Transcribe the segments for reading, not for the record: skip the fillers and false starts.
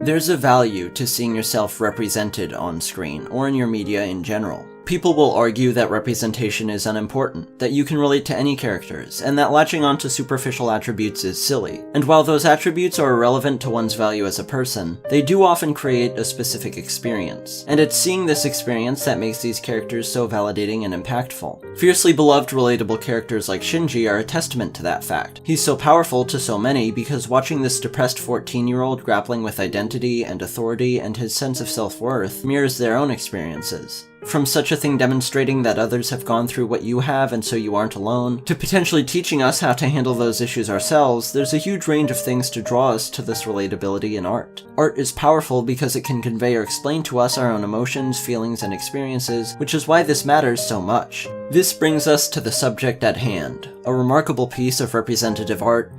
There's a value to seeing yourself represented on screen, or in your media in general. People will argue that representation is unimportant, that you can relate to any characters, and that latching onto superficial attributes is silly. And while those attributes are irrelevant to one's value as a person, they do often create a specific experience. And it's seeing this experience that makes these characters so validating and impactful. Fiercely beloved, relatable characters like Shinji are a testament to that fact. He's so powerful to so many because watching this depressed 14-year-old grappling with identity and authority and his sense of self-worth mirrors their own experiences. From such a thing demonstrating that others have gone through what you have and so you aren't alone, to potentially teaching us how to handle those issues ourselves, there's a huge range of things to draw us to this relatability in art. Art is powerful because it can convey or explain to us our own emotions, feelings, and experiences, which is why this matters so much. This brings us to the subject at hand, a remarkable piece of representative art,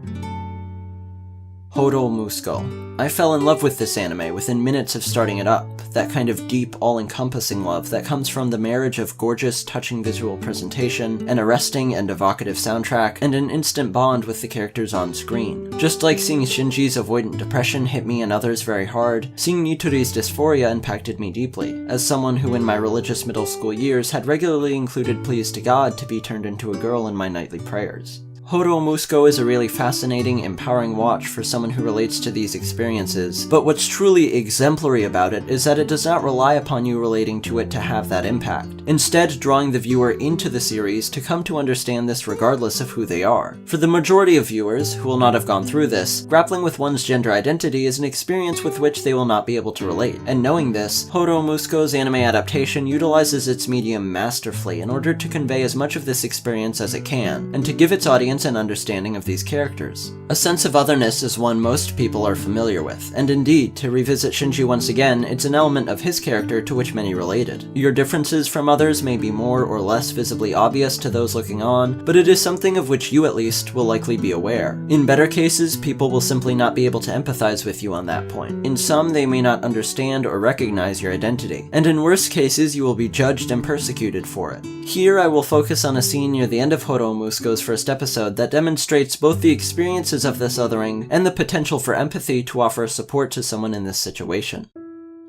Hourou Musuko. I fell in love with this anime within minutes of starting it up, that kind of deep, all-encompassing love that comes from the marriage of gorgeous, touching visual presentation, an arresting and evocative soundtrack, and an instant bond with the characters on screen. Just like seeing Shinji's avoidant depression hit me and others very hard, seeing Nitori's dysphoria impacted me deeply, as someone who in my religious middle school years had regularly included pleas to God to be turned into a girl in my nightly prayers. Hourou Musuko is a really fascinating, empowering watch for someone who relates to these experiences, but what's truly exemplary about it is that it does not rely upon you relating to it to have that impact, instead drawing the viewer into the series to come to understand this regardless of who they are. For the majority of viewers, who will not have gone through this, grappling with one's gender identity is an experience with which they will not be able to relate, and knowing this, Hourou Musuko's anime adaptation utilizes its medium masterfully in order to convey as much of this experience as it can, and to give its audience an understanding of these characters. A sense of otherness is one most people are familiar with, and indeed, to revisit Shinji once again, it's an element of his character to which many related. Your differences from others may be more or less visibly obvious to those looking on, but it is something of which you at least will likely be aware. In better cases, people will simply not be able to empathize with you on that point. In some, they may not understand or recognize your identity, and in worse cases, you will be judged and persecuted for it. Here, I will focus on a scene near the end of Hourou Musuko's first episode that demonstrates both the experiences of this othering and the potential for empathy to offer support to someone in this situation.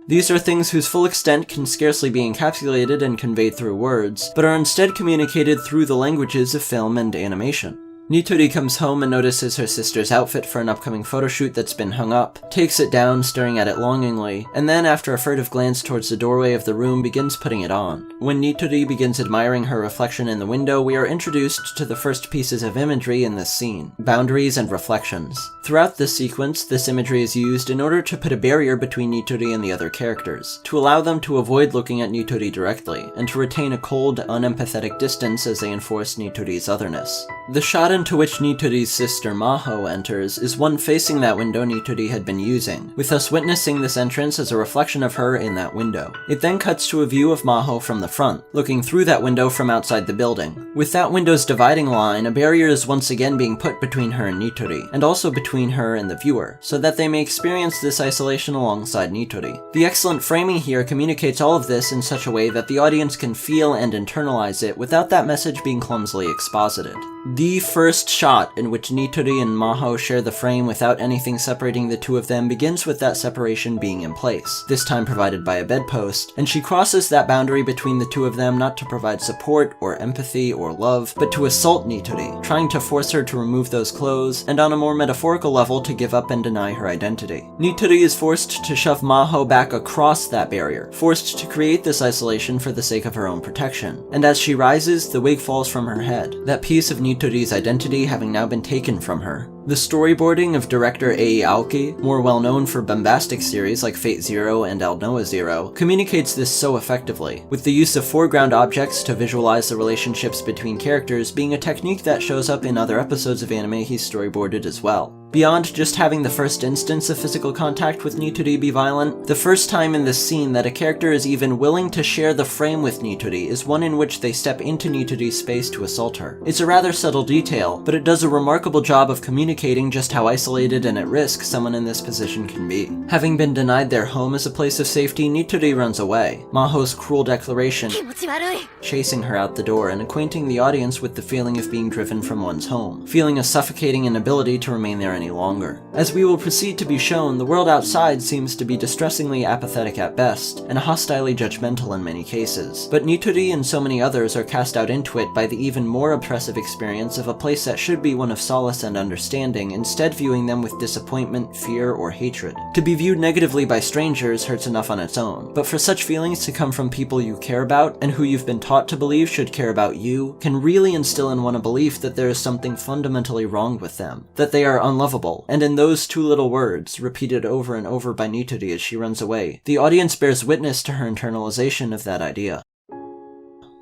These are things whose full extent can scarcely be encapsulated and conveyed through words, but are instead communicated through the languages of film and animation. Nitori comes home and notices her sister's outfit for an upcoming photoshoot that's been hung up, takes it down, staring at it longingly, and then after a furtive glance towards the doorway of the room begins putting it on. When Nitori begins admiring her reflection in the window, we are introduced to the first pieces of imagery in this scene, boundaries and reflections. Throughout this sequence, this imagery is used in order to put a barrier between Nitori and the other characters, to allow them to avoid looking at Nitori directly, and to retain a cold, unempathetic distance as they enforce Nitori's otherness. The shot into which Nitori's sister Maho enters is one facing that window Nitori had been using, with us witnessing this entrance as a reflection of her in that window. It then cuts to a view of Maho from the front, looking through that window from outside the building. With that window's dividing line, a barrier is once again being put between her and Nitori, and also between her and the viewer, so that they may experience this isolation alongside Nitori. The excellent framing here communicates all of this in such a way that the audience can feel and internalize it without that message being clumsily exposited. The first shot in which Nitori and Maho share the frame without anything separating the two of them begins with that separation being in place, this time provided by a bedpost, and she crosses that boundary between the two of them not to provide support or empathy or love, but to assault Nitori, trying to force her to remove those clothes, and on a more metaphorical level to give up and deny her identity. Nitori is forced to shove Maho back across that barrier, forced to create this isolation for the sake of her own protection, and as she rises, the wig falls from her head, that piece of Nitori's identity having now been taken from her. The storyboarding of director Ei Aoki, more well known for bombastic series like Fate Zero and Aldnoah Zero, communicates this so effectively, with the use of foreground objects to visualize the relationships between characters being a technique that shows up in other episodes of anime he's storyboarded as well. Beyond just having the first instance of physical contact with Nitori be violent, the first time in this scene that a character is even willing to share the frame with Nitori is one in which they step into Nitori's space to assault her. It's a rather subtle detail, but it does a remarkable job of communicating just how isolated and at risk someone in this position can be. Having been denied their home as a place of safety, Nitori runs away, Maho's cruel declaration chasing her out the door and acquainting the audience with the feeling of being driven from one's home, feeling a suffocating inability to remain there any longer. As we will proceed to be shown, the world outside seems to be distressingly apathetic at best, and hostilely judgmental in many cases, but Nitori and so many others are cast out into it by the even more oppressive experience of a place that should be one of solace and understanding, instead viewing them with disappointment, fear, or hatred. To be viewed negatively by strangers hurts enough on its own, but for such feelings to come from people you care about, and who you've been taught to believe should care about you, can really instill in one a belief that there is something fundamentally wrong with them, that they are unlovable, and in those two little words, repeated over and over by Nitori as she runs away, the audience bears witness to her internalization of that idea.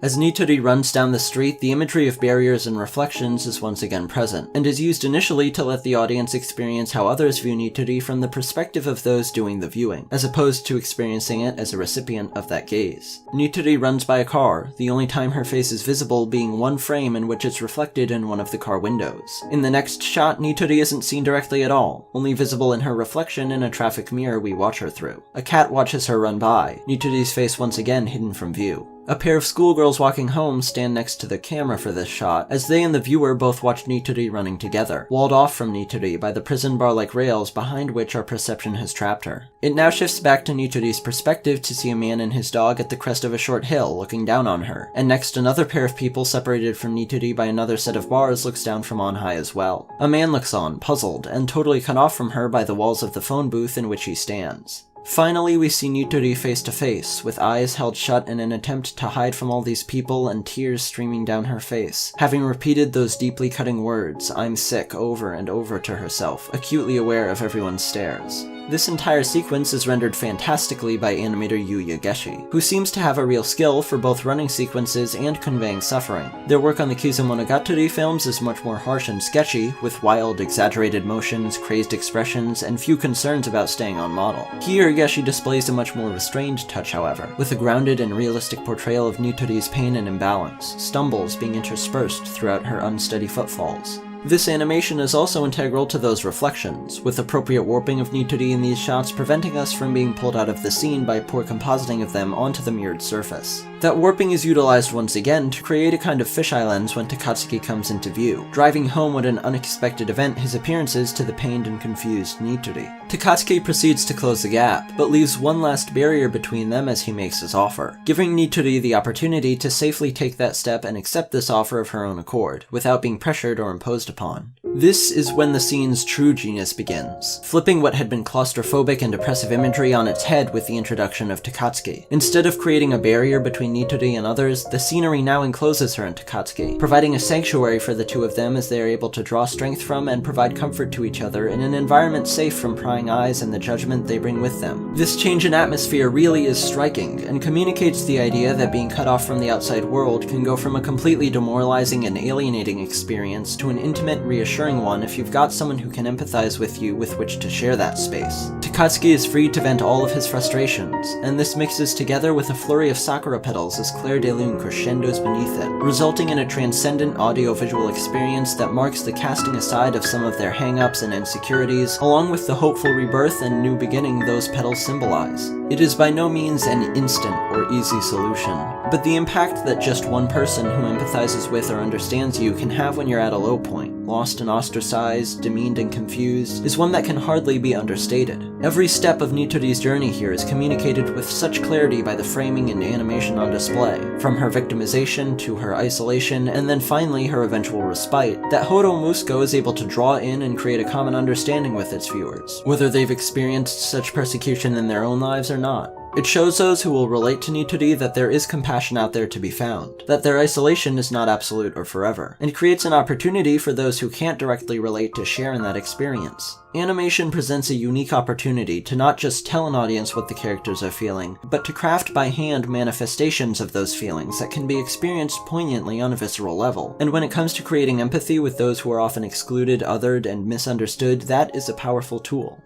As Nitori runs down the street, the imagery of barriers and reflections is once again present, and is used initially to let the audience experience how others view Nitori from the perspective of those doing the viewing, as opposed to experiencing it as a recipient of that gaze. Nitori runs by a car, the only time her face is visible being one frame in which it's reflected in one of the car windows. In the next shot, Nitori isn't seen directly at all, only visible in her reflection in a traffic mirror we watch her through. A cat watches her run by, Nitori's face once again hidden from view. A pair of schoolgirls walking home stand next to the camera for this shot, as they and the viewer both watch Nitori running together, walled off from Nitori by the prison bar-like rails behind which our perception has trapped her. It now shifts back to Nitori's perspective to see a man and his dog at the crest of a short hill looking down on her, and next another pair of people separated from Nitori by another set of bars looks down from on high as well. A man looks on, puzzled, and totally cut off from her by the walls of the phone booth in which he stands. Finally, we see Nitori face to face, with eyes held shut in an attempt to hide from all these people and tears streaming down her face, having repeated those deeply cutting words, "I'm sick," over and over to herself, acutely aware of everyone's stares. This entire sequence is rendered fantastically by animator Yu Yageshi, who seems to have a real skill for both running sequences and conveying suffering. Their work on the Kizumonogatari films is much more harsh and sketchy, with wild, exaggerated motions, crazed expressions, and few concerns about staying on model. Here, Yageshi displays a much more restrained touch, however, with a grounded and realistic portrayal of Nitori's pain and imbalance, stumbles being interspersed throughout her unsteady footfalls. This animation is also integral to those reflections, with appropriate warping of Nitori in these shots preventing us from being pulled out of the scene by poor compositing of them onto the mirrored surface. That warping is utilized once again to create a kind of fisheye lens when Takatsuki comes into view, driving home what an unexpected event his appearance is to the pained and confused Nitori. Takatsuki proceeds to close the gap, but leaves one last barrier between them as he makes his offer, giving Nitori the opportunity to safely take that step and accept this offer of her own accord, without being pressured or imposed upon. This is when the scene's true genius begins, flipping what had been claustrophobic and oppressive imagery on its head with the introduction of Takatsuki. Instead of creating a barrier between Nitori and others, the scenery now encloses her and Takatsuki, providing a sanctuary for the two of them as they are able to draw strength from and provide comfort to each other in an environment safe from prying eyes and the judgment they bring with them. This change in atmosphere really is striking, and communicates the idea that being cut off from the outside world can go from a completely demoralizing and alienating experience to an intimate, reassuring one if you've got someone who can empathize with you with which to share that space. Takatsuki is free to vent all of his frustrations, and this mixes together with a flurry of sakura petals as Claire de Lune crescendos beneath it, resulting in a transcendent audio-visual experience that marks the casting aside of some of their hang-ups and insecurities, along with the hopeful rebirth and new beginning those petals symbolize. It is by no means an instant or easy solution, but the impact that just one person who empathizes with or understands you can have when you're at a low point, lost and ostracized, demeaned and confused, is one that can hardly be understated. Every step of Nitori's journey here is communicated with such clarity by the framing and animation on display, from her victimization to her isolation, and then finally her eventual respite, that Hourou Musuko is able to draw in and create a common understanding with its viewers, whether they've experienced such persecution in their own lives or not. It shows those who will relate to Nitori that there is compassion out there to be found, that their isolation is not absolute or forever, and creates an opportunity for those who can't directly relate to share in that experience. Animation presents a unique opportunity to not just tell an audience what the characters are feeling, but to craft by hand manifestations of those feelings that can be experienced poignantly on a visceral level. And when it comes to creating empathy with those who are often excluded, othered, and misunderstood, that is a powerful tool.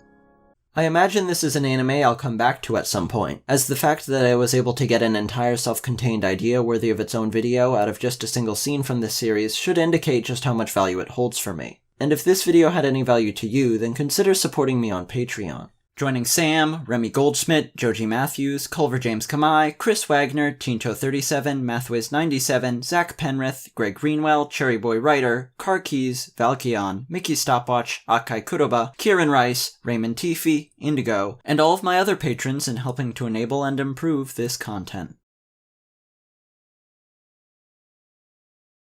I imagine this is an anime I'll come back to at some point, as the fact that I was able to get an entire self-contained idea worthy of its own video out of just a single scene from this series should indicate just how much value it holds for me. And if this video had any value to you, then consider supporting me on Patreon. Joining Sam, Remy Goldschmidt, Joji Matthews, Culver James Kamai, Chris Wagner, Tinto37, Mathwiz97, Zach Penrith, Greg Greenwell, Cherry Boy Writer, Car Keys, Valkion, Mickey Stopwatch, Akai Kuroba, Kieran Rice, Raymond Tifi, Indigo, and all of my other patrons in helping to enable and improve this content.